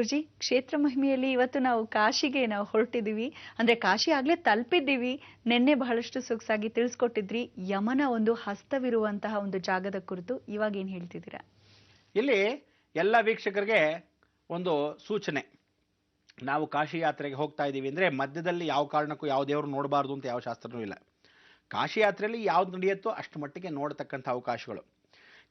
ಗುರುಜಿ, ಕ್ಷೇತ್ರ ಮಹಿಮೆಯಲ್ಲಿ ಇವತ್ತು ನಾವು ಕಾಶಿಗೆ ಹೊರಟಿದ್ದೀವಿ. ಅಂದ್ರೆ ಕಾಶಿ ಆಗ್ಲೇ ತಲುಪಿದ್ದೀವಿ. ನಿನ್ನೆ ಬಹಳಷ್ಟು ಸೊಗಸಾಗಿ ತಿಳಿಸ್ಕೊಟ್ಟಿದ್ರಿ ಯಮನ ಒಂದು ಹಸ್ತವಿರುವಂತಹ ಒಂದು ಜಾಗದ ಕುರಿತು. ಇವಾಗ ಏನ್ ಹೇಳ್ತಿದ್ದೀರಾ? ಇಲ್ಲಿ ಎಲ್ಲ ವೀಕ್ಷಕರಿಗೆ ಒಂದು ಸೂಚನೆ. ನಾವು ಕಾಶಿ ಯಾತ್ರೆಗೆ ಹೋಗ್ತಾ ಇದ್ದೀವಿ ಅಂದ್ರೆ ಮಧ್ಯದಲ್ಲಿ ಯಾವ ಕಾರಣಕ್ಕೂ ಯಾವ ದೇವರು ನೋಡಬಾರ್ದು ಅಂತ ಯಾವ ಶಾಸ್ತ್ರನೂ ಇಲ್ಲ. ಕಾಶಿ ಯಾತ್ರೆಯಲ್ಲಿ ಯಾವ್ದು ನಡೆಯುತ್ತೋ ಅಷ್ಟು ಮಟ್ಟಿಗೆ ನೋಡ್ತಕ್ಕಂಥ ಅವಕಾಶಗಳು.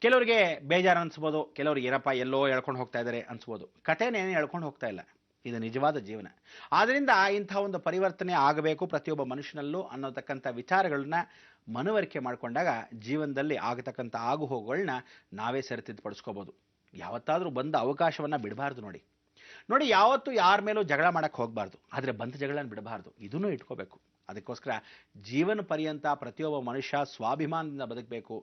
ಕೆಲವರಿಗೆ ಬೇಜಾರು ಅನ್ಸ್ಬೋದು, ಕೆಲವ್ರಿಗೆ ಏನಪ್ಪ ಎಲ್ಲೋ ಎಳ್ಕೊಂಡು ಹೋಗ್ತಾ ಇದ್ದಾರೆ ಅನ್ಸ್ಬೋದು. ಕಥೆನೇನು ಎಳ್ಕೊಂಡು ಹೋಗ್ತಾ ಇಲ್ಲ, ಇದು ನಿಜವಾದ ಜೀವನ. ಆದ್ದರಿಂದ ಇಂಥ ಒಂದು ಪರಿವರ್ತನೆ ಆಗಬೇಕು ಪ್ರತಿಯೊಬ್ಬ ಮನುಷ್ಯನಲ್ಲೂ ಅನ್ನೋತಕ್ಕಂಥ ವಿಚಾರಗಳನ್ನ ಮನವರಿಕೆ ಮಾಡಿಕೊಂಡಾಗ ಜೀವನದಲ್ಲಿ ಆಗತಕ್ಕಂಥ ಆಗು ಹೋಗುಗಳನ್ನ ನಾವೇ ಸರಿತಿದ್ದುಪಡಿಸ್ಕೋಬೋದು. ಯಾವತ್ತಾದರೂ ಬಂದ ಅವಕಾಶವನ್ನು ಬಿಡಬಾರ್ದು. ನೋಡಿ, ಯಾವತ್ತೂ ಯಾರ ಮೇಲೂ ಜಗಳ ಮಾಡಕ್ಕೆ ಹೋಗಬಾರ್ದು, ಆದರೆ ಬಂದ ಜಗಳನ ಬಿಡಬಾರ್ದು. ಇದನ್ನು ಇಟ್ಕೋಬೇಕು. ಅದಕ್ಕೋಸ್ಕರ ಜೀವನ ಪರ್ಯಂತ ಪ್ರತಿಯೊಬ್ಬ ಮನುಷ್ಯ ಸ್ವಾಭಿಮಾನದಿಂದ ಬದುಕಬೇಕು.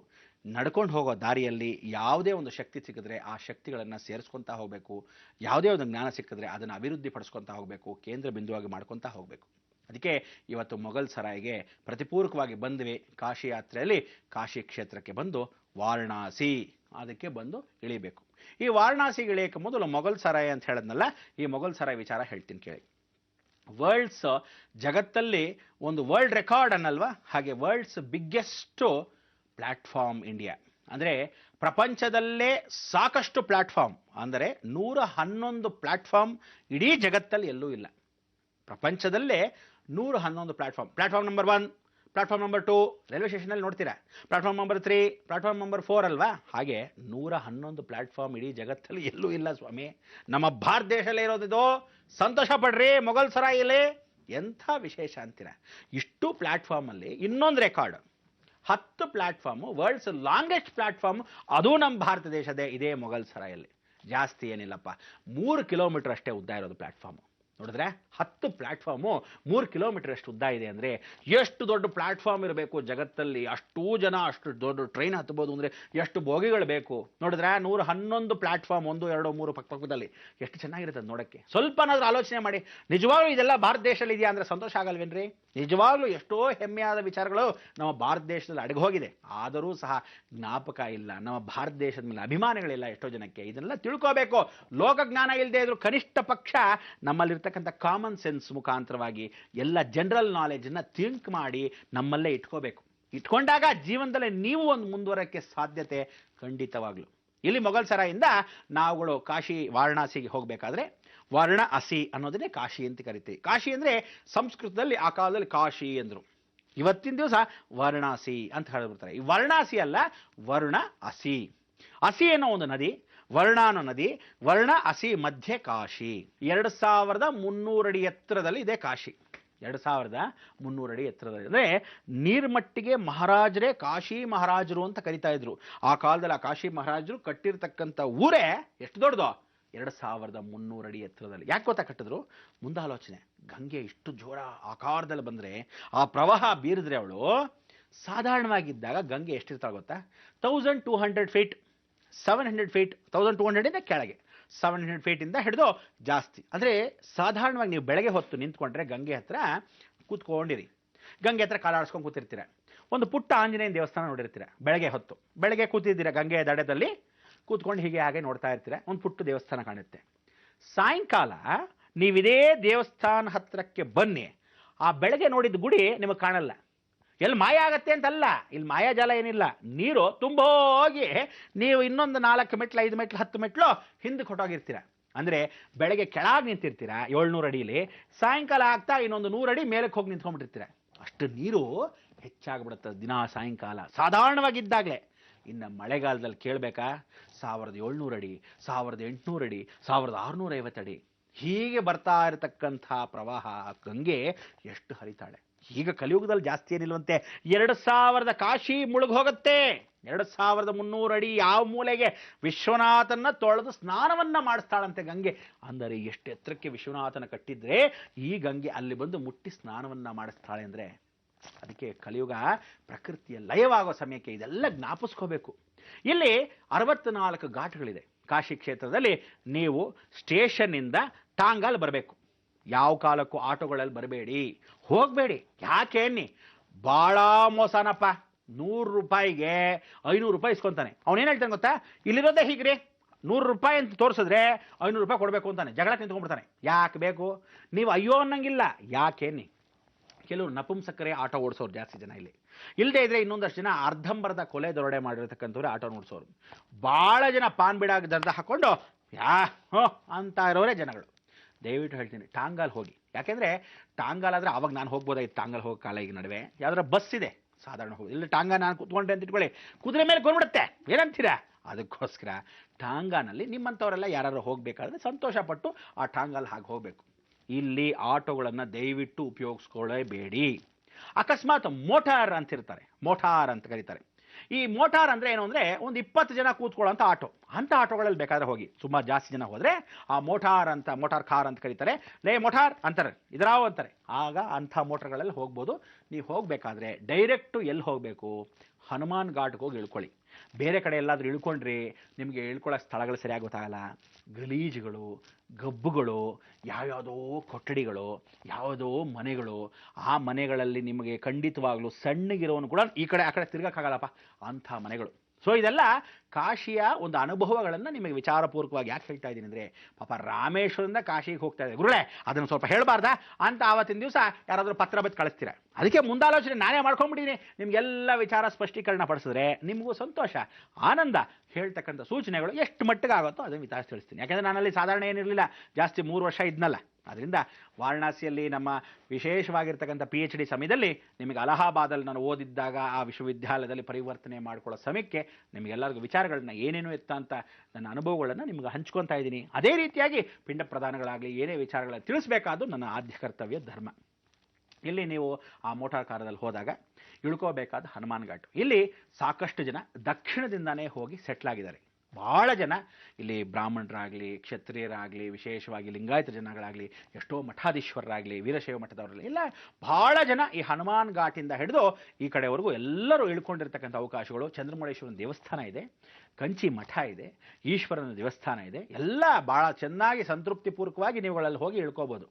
ನಡ್ಕೊಂಡು ಹೋಗೋ ದಾರಿಯಲ್ಲಿ ಯಾವುದೇ ಒಂದು ಶಕ್ತಿ ಸಿಕ್ಕಿದ್ರೆ ಆ ಶಕ್ತಿಗಳನ್ನು ಸೇರಿಸ್ಕೊತಾ ಹೋಗಬೇಕು. ಯಾವುದೇ ಒಂದು ಜ್ಞಾನ ಸಿಕ್ಕಿದ್ರೆ ಅದನ್ನು ಅಭಿವೃದ್ಧಿ ಪಡಿಸ್ಕೊತಾ ಹೋಗಬೇಕು, ಕೇಂದ್ರ ಬಿಂದುವಾಗಿ ಮಾಡ್ಕೊತಾ ಹೋಗಬೇಕು. ಅದಕ್ಕೆ ಇವತ್ತು ಮೊಘಲ್ ಸರಾಯ್ಗೆ ಪ್ರತಿಪೂರ್ವಕವಾಗಿ ಬಂದ್ವಿ. ಕಾಶಿ ಯಾತ್ರೆಯಲ್ಲಿ ಕಾಶಿ ಕ್ಷೇತ್ರಕ್ಕೆ ಬಂದು ವಾರಣಾಸಿ ಅದಕ್ಕೆ ಬಂದು ಇಳಿಬೇಕು. ಈ ವಾರಣಾಸಿಗೆ ಇಳಿಯೋಕ್ಕೆ ಮೊದಲು ಮೊಘಲ್ ಸರಾಯ್ ಅಂತ ಹೇಳಿದ್ನಲ್ಲ, ಈ ಮೊಘಲ್ ಸರಾಯ್ ವಿಚಾರ ಹೇಳ್ತೀನಿ ಕೇಳಿ. ವರ್ಲ್ಡ್ಸ್ ಜಗತ್ತಲ್ಲಿ ಒಂದು ವರ್ಲ್ಡ್ ರೆಕಾರ್ಡ್ ಅನ್ನಲ್ವಾ, ಹಾಗೆ ವರ್ಲ್ಡ್ಸ್ ಬಿಗ್ಗೆಸ್ಟ್ ಪ್ಲಾಟ್ಫಾರ್ಮ್ ಇಂಡಿಯಾ. ಅಂದರೆ ಪ್ರಪಂಚದಲ್ಲೇ ಸಾಕಷ್ಟು ಪ್ಲಾಟ್ಫಾರ್ಮ್, ಅಂದರೆ 111 ಪ್ಲಾಟ್ಫಾರ್ಮ್ ಇಡೀ ಜಗತ್ತಲ್ಲಿ ಎಲ್ಲೂ ಇಲ್ಲ. ಪ್ರಪಂಚದಲ್ಲೇ 111 platform number 1, platform number 2 railway ಸ್ಟೇಷನಲ್ಲಿ ನೋಡ್ತೀರಾ, ಪ್ಲಾಟ್ಫಾರ್ಮ್ ನಂಬರ್ 3, ಪ್ಲಾಟ್ಫಾರ್ಮ್ ನಂಬರ್ 4 ಅಲ್ವಾ. ಹಾಗೆ 111 ಪ್ಲಾಟ್ಫಾರ್ಮ್ ಇಡೀ ಜಗತ್ತಲ್ಲಿ ಎಲ್ಲೂ ಇಲ್ಲ ಸ್ವಾಮಿ. ನಮ್ಮ ಭಾರತ ದೇಶದಲ್ಲೇ ಇರೋದಿದು. ಸಂತೋಷ ಪಡ್ರಿ. ಮೊಘಲ್ ಸರಾಯಲ್ಲಿ ಎಂಥ ವಿಶೇಷ ಅಂತೀರಾ. ಇಷ್ಟು ಪ್ಲಾಟ್ಫಾರ್ಮಲ್ಲಿ ಇನ್ನೊಂದು record, 10 platform, world's longest platform, ಅದು ನಮ್ಮ ಭಾರತ ದೇಶದೇ. ಇದೇ ಮೊಘಲ್ ಸರಾಯಲ್ಲಿ. ಜಾಸ್ತಿ ಏನಿಲ್ಲಪ್ಪ, 3 ಕಿಲೋಮೀಟರ್ ಅಷ್ಟೇ ಉದ್ದ ಇರೋದು ಪ್ಲಾಟ್ಫಾರ್ಮು. ನೋಡಿದ್ರೆ 10 ಪ್ಲಾಟ್ಫಾರ್ಮು 3 ಕಿಲೋಮೀಟರ್ ಅಷ್ಟು ಉದ್ದ ಇದೆ. ಅಂದರೆ ಎಷ್ಟು ದೊಡ್ಡ ಪ್ಲಾಟ್ಫಾರ್ಮ್ ಇರಬೇಕು ಜಗತ್ತಲ್ಲಿ. ಅಷ್ಟೂ ಜನ ಅಷ್ಟು ದೊಡ್ಡ ಟ್ರೈನ್ ಹತ್ಬೋದು ಅಂದರೆ ಎಷ್ಟು ಬೋಗಿಗಳು ಬೇಕು. ನೋಡಿದ್ರೆ 111 ಪ್ಲಾಟ್ಫಾರ್ಮ್, 1, 2, 3 ಪಕ್ಕದಲ್ಲಿ. ಎಷ್ಟು ಚೆನ್ನಾಗಿರುತ್ತೆ ನೋಡೋಕ್ಕೆ. ಸ್ವಲ್ಪನಾದ್ರೂ ಆಲೋಚನೆ ಮಾಡಿ. ನಿಜವಾಗ್ಲೂ ಇದೆಲ್ಲ ಭಾರತ ದೇಶದಲ್ಲಿ ಇದೆಯಾ ಅಂದರೆ ಸಂತೋಷ ಆಗಲ್ವೇನ್ರಿ? ನಿಜವಾಗ್ಲೂ ಎಷ್ಟೋ ಹೆಮ್ಮೆಯಾದ ವಿಚಾರಗಳು ನಮ್ಮ ಭಾರತ ದೇಶದಲ್ಲಿ ಅಡಗಿ ಹೋಗಿದೆ. ಆದರೂ ಸಹ ಜ್ಞಾಪಕ ಇಲ್ಲ, ನಮ್ಮ ಭಾರತ ದೇಶದ ಮೇಲೆ ಅಭಿಮಾನಿಗಳಿಲ್ಲ ಎಷ್ಟೋ ಜನಕ್ಕೆ. ಇದನ್ನೆಲ್ಲ ತಿಳ್ಕೋಬೇಕು. ಲೋಕಜ್ಞಾನ ಇಲ್ಲದೆ ಇದ್ರು ಕನಿಷ್ಠ ಪಕ್ಷ ನಮ್ಮಲ್ಲಿರ್ತಕ್ಕಂಥ ಕಾಮನ್ ಸೆನ್ಸ್ ಮುಖಾಂತರವಾಗಿ ಎಲ್ಲ ಜನರಲ್ ನಾಲೆಜನ್ನ ಥಿಂಕ್ ಮಾಡಿ ನಮ್ಮಲ್ಲೇ ಇಟ್ಕೋಬೇಕು. ಇಟ್ಕೊಂಡಾಗ ಜೀವನದಲ್ಲಿ ನೀವು ಒಂದು ಮುಂದುವರಕ್ಕೆ ಸಾಧ್ಯತೆ ಖಂಡಿತವಾಗ್ಲು. ಇಲ್ಲಿ ಮೊಘಲ್ ಸರಾಯಿಂದ ನಾವುಗಳು ಕಾಶಿ ವಾರಣಾಸಿಗೆ ಹೋಗಬೇಕಾದ್ರೆ ವರ್ಣ ಅಸಿ ಅನ್ನೋದನ್ನೇ ಕಾಶಿ ಅಂತ ಕರಿತೀವಿ. ಕಾಶಿ ಅಂದರೆ ಸಂಸ್ಕೃತದಲ್ಲಿ ಆ ಕಾಲದಲ್ಲಿ ಕಾಶಿ ಅಂದರು. ಇವತ್ತಿನ ದಿವಸ ವಾರಣಾಸಿ ಅಂತ ಹೇಳಿಬಿಡ್ತಾರೆ. ಈ ವಾರಣಾಸಿ ಅಲ್ಲ, ವರ್ಣ ಅಸಿ. ಅಸಿ ಅನ್ನೋ ಒಂದು ನದಿ, ವರ್ಣ ಅನ್ನೋ ನದಿ, ವರ್ಣ ಅಸಿ ಮಧ್ಯೆ ಕಾಶಿ. 2300 ಅಡಿ ಎತ್ತರದಲ್ಲಿ ಇದೆ ಕಾಶಿ. 2300 ಅಡಿ ಎತ್ತರದಲ್ಲಿ. ಅಂದರೆ ನೀರ್ಮಟ್ಟಿಗೆ ಮಹಾರಾಜರೇ ಕಾಶಿ ಮಹಾರಾಜರು ಅಂತ ಕರಿತಾ ಇದ್ರು. ಆ ಕಾಲದಲ್ಲಿ ಆ ಕಾಶಿ ಮಹಾರಾಜರು ಕಟ್ಟಿರ್ತಕ್ಕಂಥ ಊರೇ ಎಷ್ಟು ದೊಡ್ಡದು, 2300 ಅಡಿ ಎತ್ತರದಲ್ಲಿ. ಯಾಕೆ ಗೊತ್ತಾ ಕಟ್ಟಿದ್ರು? ಮುಂದಾಲೋಚನೆ. ಗಂಗೆ ಇಷ್ಟು ಜೋರ ಆಕಾರದಲ್ಲಿ ಬಂದರೆ, ಆ ಪ್ರವಾಹ ಬೀರಿದ್ರೆ ಅವಳು ಸಾಧಾರಣವಾಗಿದ್ದಾಗ ಗಂಗೆ ಎಷ್ಟಿರ್ತಾಳೆ ಗೊತ್ತಾ? 1200 ಫೀಟ್, 700 ಫೀಟ್, 1200 ಕೆಳಗೆ, 700 ಫೀಟಿಂದ ಹಿಡಿದು ಜಾಸ್ತಿ. ಅಂದರೆ ಸಾಧಾರಣವಾಗಿ ನೀವು ಬೆಳಗ್ಗೆ ಹೊತ್ತು ನಿಂತ್ಕೊಂಡ್ರೆ ಗಂಗೆ ಹತ್ರ ಕೂತ್ಕೊಂಡಿರಿ. ಗಂಗೆ ಹತ್ರ ಕಾಲಾಡಿಸ್ಕೊಂಡು ಕೂತಿರ್ತೀರ. ಒಂದು ಪುಟ್ಟ ಆಂಜನೇಯನ ದೇವಸ್ಥಾನ ನೋಡಿರ್ತೀರ. ಬೆಳಗ್ಗೆ ಹೊತ್ತು ಬೆಳಗ್ಗೆ ಕೂತಿದ್ದೀರ, ಗಂಗೆಯ ದಡದಲ್ಲಿ ಕೂತ್ಕೊಂಡು ಹೀಗೆ ಹಾಗೆ ನೋಡ್ತಾ ಇರ್ತೀರ. ಒಂದು ಪುಟ್ಟ ದೇವಸ್ಥಾನ ಕಾಣುತ್ತೆ. ಸಾಯಂಕಾಲ ನೀವಿದೇ ದೇವಸ್ಥಾನ ಹತ್ರಕ್ಕೆ ಬನ್ನಿ, ಆ ಬೆಳಗ್ಗೆ ನೋಡಿದ ಗುಡಿ ನಿಮಗೆ ಕಾಣಲ್ಲ. ಎಲ್ಲಿ ಮಾಯ ಆಗತ್ತೆ ಅಂತಲ್ಲ, ಇಲ್ಲಿ ಮಾಯಾಜಾಲ ಏನಿಲ್ಲ. ನೀರು ತುಂಬೋಗಿ ನೀವು ಇನ್ನೊಂದು 4 ಮೆಟ್ಲು, 5 ಮೆಟ್ಲು, 10 ಮೆಟ್ಲು ಹಿಂದಕ್ಕೆ ಹೊಟ್ಟೋಗಿರ್ತೀರ. ಅಂದರೆ ಬೆಳಗ್ಗೆ ಕೆಳಗೆ ನಿಂತಿರ್ತೀರ 700 ಅಡಿಯಲ್ಲಿ, ಸಾಯಂಕಾಲ ಆಗ್ತಾ ಇನ್ನೊಂದು 100 ಅಡಿ ಮೇಲಕ್ಕೆ ಹೋಗಿ ನಿಂತ್ಕೊಂಡ್ಬಿಟ್ಟಿರ್ತೀರ. ಅಷ್ಟು ನೀರು ಹೆಚ್ಚಾಗ್ಬಿಡುತ್ತೆ ದಿನ ಸಾಯಂಕಾಲ ಸಾಧಾರಣವಾಗಿದ್ದಾಗಲೇ. ಇನ್ನು ಮಳೆಗಾಲದಲ್ಲಿ ಕೇಳಬೇಕಾ, 1700 ಅಡಿ, 1800 ಅಡಿ, 1650 ಅಡಿ ಹೀಗೆ ಬರ್ತಾ ಇರತಕ್ಕಂಥ ಪ್ರವಾಹ ಗಂಗೆ ಎಷ್ಟು ಹರಿತಾಳೆ. ಈಗ ಕಲಿಯುಗದಲ್ಲಿ ಜಾಸ್ತಿ ಏನಿಲ್ವಂತೆ, 2000 ಕಾಶಿ ಮುಳುಗ್ ಹೋಗುತ್ತೆ. 2300 ಅಡಿ ಯಾವ ಮೂಲೆಗೆ ವಿಶ್ವನಾಥನ ತೊಳೆದು ಸ್ನಾನವನ್ನ ಮಾಡಿಸ್ತಾಳಂತೆ ಗಂಗೆ. ಅಂದರೆ ಎಷ್ಟು ಎತ್ತರಕ್ಕೆ ವಿಶ್ವನಾಥನ ಕಟ್ಟಿದ್ರೆ ಈ ಗಂಗೆ ಅಲ್ಲಿ ಬಂದು ಮುಟ್ಟಿ ಸ್ನಾನವನ್ನ ಮಾಡಿಸ್ತಾಳೆ. ಅಂದರೆ ಅದಕ್ಕೆ ಕಲಿಯುಗ ಪ್ರಕೃತಿಯ ಲಯವಾಗೋ ಸಮಯಕ್ಕೆ ಇದೆಲ್ಲ ಜ್ಞಾಪಿಸ್ಕೋಬೇಕು. ಇಲ್ಲಿ 64 ಘಾಟ್ಗಳಿದೆ ಕಾಶಿ ಕ್ಷೇತ್ರದಲ್ಲಿ. ನೀವು ಸ್ಟೇಷನ್ನಿಂದ ಟಾಂಗಲ್ಲಿ ಬರಬೇಕು. ಯಾವ ಕಾಲಕ್ಕೂ ಆಟೋಗಳಲ್ಲಿ ಬರಬೇಡಿ, ಹೋಗಬೇಡಿ. ಯಾಕೆ ಅನ್ನಿ, ಭಾಳ ಮೋಸನಪ್ಪ. 100 ರೂಪಾಯಿಗೆ 500 ರೂಪಾಯಿ ಇಸ್ಕೊಂತಾನೆ. ಅವನೇನು ಹೇಳ್ತಾನೆ ಗೊತ್ತಾ, ಇಲ್ಲಿರೋದೇ ಹೀಗ್ರಿ, ₹100 ಅಂತ ತೋರಿಸಿದ್ರೆ ₹500 ಕೊಡಬೇಕು ಅಂತಾನೆ, ಜಗಳ ನಿಂತ್ಕೊಂಡ್ಬಿಡ್ತಾನೆ. ಯಾಕೆ ಬೇಕು? ನೀವು ಅಯ್ಯೋ ಅನ್ನಂಗಿಲ್ಲ. ಯಾಕೇನಿ? ಕೆಲವರು ನಪುಂಸಕರೇ ಆಟೋ ಓಡಿಸೋರು ಜಾಸ್ತಿ ಜನ ಇಲ್ಲಿ. ಇಲ್ಲದೆ ಇದ್ರೆ ಇನ್ನೊಂದಷ್ಟು ಜನ ಅರ್ಧಂಬರ್ಧ ಕೊಲೆ ದೊರಡೆ ಮಾಡಿರ್ತಕ್ಕಂಥವ್ರೆ ಆಟೋ ಓಡಿಸೋರು. ಭಾಳ ಜನ ಪಾನ್ ಬಿಡಾಗ ದರ್ದ ಹಾಕೊಂಡು ಹೋ ಅಂತ ಇರೋರೇ ಜನಗಳು. ದಯವಿಟ್ಟು ಹೇಳ್ತೀನಿ, ಟಾಂಗಾಲ್ ಹೋಗಿ. ಯಾಕೆಂದರೆ ಟಾಂಗಾಲ್ ಆದರೆ ಅವಾಗ ನಾನು ಹೋಗ್ಬೋದಾಗಿತ್ತು, ಟಾಂಗಾಲ್ ಹೋಗೋ ಕಾಲ ಈಗ ನಡುವೆ. ಯಾವ್ದಾರ ಬಸ್ ಇದೆ ಸಾಧಾರಣ ಹೋಗಿ, ಇಲ್ಲಿ ಟಾಂಗಾ ನಾನು ಕೂತ್ಕೊಂಡೆ ಅಂತ ಇಟ್ಕೊಳ್ಳಿ, ಕುದುರೆ ಮೇಲೆ ಕೊಂಡ್ಬಿಡುತ್ತೆ, ಏನಂತೀರಾ? ಅದಕ್ಕೋಸ್ಕರ ಟಾಂಗಾನಲ್ಲಿ ನಿಮ್ಮಂಥವರೆಲ್ಲ ಯಾರು ಹೋಗಬೇಕಾದ್ರೆ ಸಂತೋಷಪಟ್ಟು ಆ ಟಾಂಗಾಲ್ ಹಾಗೆ ಹೋಗಬೇಕು. ಇಲ್ಲಿ ಆಟೋಗಳನ್ನು ದಯವಿಟ್ಟು ಉಪಯೋಗಿಸ್ಕೊಳ್ಳೇಬೇಡಿ. ಅಕಸ್ಮಾತ್ ಮೋಟಾರ್ ಅಂತಿರ್ತಾರೆ, ಮೋಟಾರ್ ಅಂತ ಕರೀತಾರೆ. ಈ ಮೋಟಾರ್ ಅಂದರೆ ಏನು ಅಂದರೆ ಒಂದು 20 ಜನ ಕೂತ್ಕೊಳ್ಳೋಂಥ ಆಟೋ. ಅಂಥ ಆಟೋಗಳಲ್ಲಿ ಬೇಕಾದ್ರೆ ಹೋಗಿ. ಸುಮಾರು ಜಾಸ್ತಿ ಜನ ಹೋದರೆ ಆ ಮೋಟಾರ್ ಕಾರ್ ಅಂತ ಕರೀತಾರೆ. ಲೇ ಮೋಟಾರ್ ಅಂತಾರೆ, ಇದರಾವು ಅಂತಾರೆ. ಆಗ ಅಂಥ ಮೋಟರ್ಗಳಲ್ಲಿ ಹೋಗ್ಬೋದು. ನೀವು ಹೋಗಬೇಕಾದ್ರೆ ಡೈರೆಕ್ಟು ಎಲ್ಲಿ ಹೋಗಬೇಕು? ಹನುಮಾನ್ ಘಾಟ್ಗೆ ಹೋಗಿ ಇಳ್ಕೊಳ್ಳಿ. ಬೇರೆ ಕಡೆ ಎಲ್ಲಾದರೂ ಇಳ್ಕೊಂಡ್ರಿ ನಿಮಗೆ ಇಳ್ಕೊಳ್ಳೋ ಸ್ಥಳಗಳು ಸರಿಯಾಗಿ ಗೊತ್ತಾಗಲ್ಲ. ಗಲೀಜುಗಳು, ಗಬ್ಬುಗಳು, ಯಾವ್ಯಾವುದೋ ಕೊಠಡಿಗಳು, ಯಾವುದೋ ಮನೆಗಳು. ಆ ಮನೆಗಳಲ್ಲಿ ನಿಮಗೆ ಖಂಡಿತವಾಗ್ಲೂ ಸಣ್ಣಗಿರೋನು ಕೂಡ ಈ ಕಡೆ ಆ ಕಡೆ ತಿರ್ಗಕ್ಕಾಗಲ್ಲಪ್ಪ, ಅಂಥ ಮನೆಗಳು. ಸೊ ಇದೆಲ್ಲ ಕಾಶಿಯ ಒಂದು ಅನುಭವಗಳನ್ನು ನಿಮಗೆ ವಿಚಾರಪೂರ್ವಕವಾಗಿ ಯಾಕೆ ಹೇಳ್ತಾ ಇದ್ದೀನಿ ಅಂದರೆ, ಪಾಪ ರಾಮೇಶ್ವರದಿಂದ ಕಾಶಿಗೆ ಹೋಗ್ತಾ ಇದೆ ಗುರುಗಳೇ, ಅದನ್ನು ಸ್ವಲ್ಪ ಹೇಳಬಾರ್ದಾ ಅಂತ ಆವತ್ತಿನ ದಿವಸ ಯಾರಾದರೂ ಪತ್ರ ಬತ್ತು ಕಳಿಸ್ತೀರ. ಅದಕ್ಕೆ ಮುಂದಾಲೋಚನೆ ನಾನೇ ಮಾಡ್ಕೊಂಡ್ಬಿಟ್ಟಿದ್ದೀನಿ. ನಿಮಗೆಲ್ಲ ವಿಚಾರ ಸ್ಪಷ್ಟೀಕರಣ ಪಡಿಸಿದ್ರೆ ನಿಮಗೂ ಸಂತೋಷ, ಆನಂದ. ಹೇಳ್ತಕ್ಕಂಥ ಸೂಚನೆಗಳು ಎಷ್ಟು ಮಟ್ಟಿಗೆ ಆಗುತ್ತೋ ಅದನ್ನು ವಿಚಾರಿಸಿ ತಿಳಿಸ್ತೀನಿ. ಯಾಕೆಂದರೆ ನಾನಲ್ಲಿ ಸಾಧಾರಣ ಏನಿರಲಿಲ್ಲ, ಜಾಸ್ತಿ 3 ವರ್ಷ ಇದ್ನಲ್ಲ. ಅದರಿಂದ ವಾರಣಾಸಿಯಲ್ಲಿ ನಮ್ಮ ವಿಶೇಷವಾಗಿರ್ತಕ್ಕಂಥ PhD ಸಮಯದಲ್ಲಿ ನಿಮಗೆ ಅಲಹಾಬಾದಲ್ಲಿ ನಾನು ಓದಿದ್ದಾಗ ಆ ವಿಶ್ವವಿದ್ಯಾಲಯದಲ್ಲಿ ಪರಿವರ್ತನೆ ಮಾಡ್ಕೊಳ್ಳೋ ಸಮಯಕ್ಕೆ ನಿಮಗೆಲ್ಲರಿಗೂ ವಿಚಾರಗಳನ್ನ ಏನೇನು ಎತ್ತ ಅಂತ ನನ್ನ ಅನುಭವಗಳನ್ನು ನಿಮಗೆ ಹಂಚ್ಕೊತಾ ಇದ್ದೀನಿ. ಅದೇ ರೀತಿಯಾಗಿ ಪಿಂಡ ಪ್ರದಾನಗಳಾಗಲಿ ಏನೇ ವಿಚಾರಗಳನ್ನು ತಿಳಿಸಬೇಕಾದ್ದು ನನ್ನ ಆದ್ಯ ಕರ್ತವ್ಯ ಧರ್ಮ. ಇಲ್ಲಿ ನೀವು ಆ ಮೋಟಾರ್ ಕಾರದಲ್ಲಿ ಹೋದಾಗ ಇಳ್ಕೋಬೇಕಾದ ಹನುಮಾನ್ ಘಾಟ್. ಇಲ್ಲಿ ಸಾಕಷ್ಟು ಜನ ದಕ್ಷಿಣದಿಂದಾನೇ ಹೋಗಿ ಸೆಟ್ಲ್ ಆಗಿದ್ದಾರೆ. ಭಾಳ ಜನ ಇಲ್ಲಿ ಬ್ರಾಹ್ಮಣರಾಗಲಿ, ಕ್ಷತ್ರಿಯರಾಗಲಿ, ವಿಶೇಷವಾಗಿ ಲಿಂಗಾಯತ ಜನಗಳಾಗಲಿ, ಎಷ್ಟೋ ಮಠಾಧೀಶ್ವರರಾಗಲಿ, ವೀರಶೈವ ಮಠದವರಲ್ಲಿ ಇಲ್ಲ, ಭಾಳ ಜನ ಈ ಹನುಮಾನ್ ಘಾಟಿಂದ ಹಿಡಿದು ಈ ಕಡೆವರೆಗೂ ಎಲ್ಲರೂ ಇಳ್ಕೊಂಡಿರ್ತಕ್ಕಂಥ ಅವಕಾಶಗಳು. ಚಂದ್ರಮೌಳೇಶ್ವರನ ದೇವಸ್ಥಾನ ಇದೆ, ಕಂಚಿ ಮಠ ಇದೆ, ಈಶ್ವರನ ದೇವಸ್ಥಾನ ಇದೆ. ಎಲ್ಲ ಭಾಳ ಚೆನ್ನಾಗಿ ಸಂತೃಪ್ತಿಪೂರ್ವಕವಾಗಿ ನೀವುಗಳಲ್ಲಿ ಹೋಗಿ ಇಳ್ಕೋಬೋದು.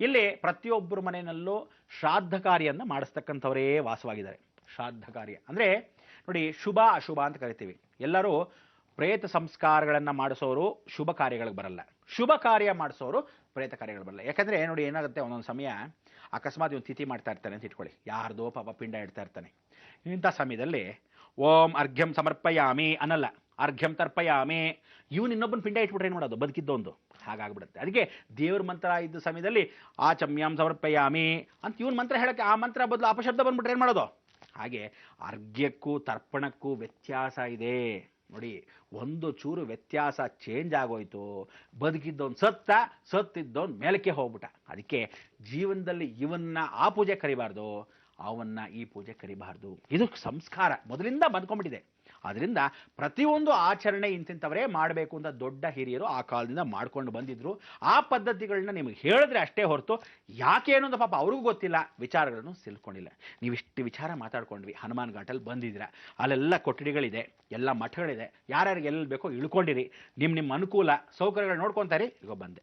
ಇಲ್ಲಿ ಪ್ರತಿಯೊಬ್ಬರ ಮನೆಯಲ್ಲೂ ಶ್ರಾದ್ದ ಕಾರ್ಯವನ್ನು ಮಾಡಿಸ್ತಕ್ಕಂಥವರೇ ವಾಸವಾಗಿದ್ದಾರೆ. ಶ್ರಾದ್ದ ಕಾರ್ಯ ಅಂದರೆ ನೋಡಿ, ಶುಭ ಅಶುಭ ಅಂತ ಕರಿತೀವಿ. ಎಲ್ಲರೂ ಪ್ರೇತ ಸಂಸ್ಕಾರಗಳನ್ನು ಮಾಡಿಸೋರು ಶುಭ ಕಾರ್ಯಗಳಿಗೆ ಬರಲ್ಲ, ಶುಭ ಕಾರ್ಯ ಮಾಡಿಸೋರು ಪ್ರೇತ ಕಾರ್ಯಗಳು ಬರಲ್ಲ. ಯಾಕಂದರೆ ನೋಡಿ ಏನಾಗುತ್ತೆ, ಒಂದೊಂದು ಸಮಯ ಅಕಸ್ಮಾತ್ ಇವನು ತಿಥಿ ಮಾಡ್ತಾ ಇರ್ತಾನೆ ಅಂತ ಇಟ್ಕೊಳ್ಳಿ, ಯಾರ್ದೋ ಪಾಪ ಪಿಂಡ ಇಡ್ತಾ ಇರ್ತಾನೆ. ಇಂಥ ಸಮಯದಲ್ಲಿ ಓಂ ಅರ್ಘ್ಯಂ ಸಮರ್ಪಯಾಮಿ ಅನ್ನಲ್ಲ, ಅರ್ಘ್ಯಂ ತರ್ಪಯಾಮಿ. ಇವನು ಇನ್ನೊಬ್ಬನ ಪಿಂಡ ಇಟ್ಬಿಟ್ರೆ ಏನು ಮಾಡೋದು? ಬದುಕಿದ್ದೊಂದು ಹಾಗಾಗ್ಬಿಡುತ್ತೆ. ಅದಕ್ಕೆ ದೇವ್ರ ಮಂತ್ರ ಇದ್ದ ಸಮಯದಲ್ಲಿ ಆ ಚಮ್ಯಾಂ ಸಮರ್ಪಯಾಮಿ ಅಂತ ಇವನ್ ಮಂತ್ರ ಹೇಳಕ್ಕೆ ಆ ಮಂತ್ರ ಬದಲು ಅಪಶಬ್ದ ಬಂದ್ಬಿಟ್ರೆ ಏನು ಮಾಡೋದು? ಹಾಗೆ ಅರ್ಘ್ಯಕ್ಕೂ ತರ್ಪಣಕ್ಕೂ ವ್ಯತ್ಯಾಸ ಇದೆ ನೋಡಿ. ಒಂದು ಚೂರು ವ್ಯತ್ಯಾಸ ಚೇಂಜ್ ಆಗೋಯ್ತು, ಬದುಕಿದ್ದವನು ಸತ್ತಿದ್ದವನು ಮೇಲಕ್ಕೆ ಹೋಗ್ಬಿಟ್ಟ. ಅದಕ್ಕೆ ಜೀವನದಲ್ಲಿ ಇವನ್ನ ಆ ಪೂಜೆ ಕರಿಬಾರ್ದು, ಅವನ್ನ ಈ ಪೂಜೆ ಕರಿಬಾರ್ದು. ಇದು ಸಂಸ್ಕಾರ ಮೊದಲಿಂದ ಬಂದ್ಕೊಂಡ್ಬಿಟ್ಟಿದೆ. ಅದರಿಂದ ಪ್ರತಿಯೊಂದು ಆಚರಣೆ ಇಂತಿಂಥವರೇ ಮಾಡಬೇಕು ಅಂತ ದೊಡ್ಡ ಹಿರಿಯರು ಆ ಕಾಲದಿಂದ ಮಾಡ್ಕೊಂಡು ಬಂದಿದ್ರು. ಆ ಪದ್ಧತಿಗಳನ್ನ ನಿಮಗೆ ಹೇಳಿದ್ರೆ ಅಷ್ಟೇ ಹೊರತು ಯಾಕೆ ಅನ್ನೋದು ಪಾಪ ಅವ್ರಿಗೂ ಗೊತ್ತಿಲ್ಲ, ವಿಚಾರಗಳನ್ನು ತಿಳ್ಕೊಂಡಿಲ್ಲ. ನೀವಿಷ್ಟು ವಿಚಾರ ಮಾತಾಡ್ಕೊಂಡ್ವಿ, ಹನುಮಾನ್ ಘಾಟಲ್ಲಿ ಬಂದಿದ್ದೀರಾ, ಅಲ್ಲೆಲ್ಲ ಕೊಠಡಿಗಳಿದೆ, ಎಲ್ಲ ಮಠಗಳಿದೆ, ಯಾರ್ಯಾರಿಗೆ ಎಲ್ಲಿ ಬೇಕೋ ಇಳ್ಕೊಂಡಿರಿ, ನಿಮ್ಮ ಅನುಕೂಲ ಸೌಕರ್ಯಗಳು ನೋಡ್ಕೊತಾರೆ. ಈಗ ಬಂದೆ.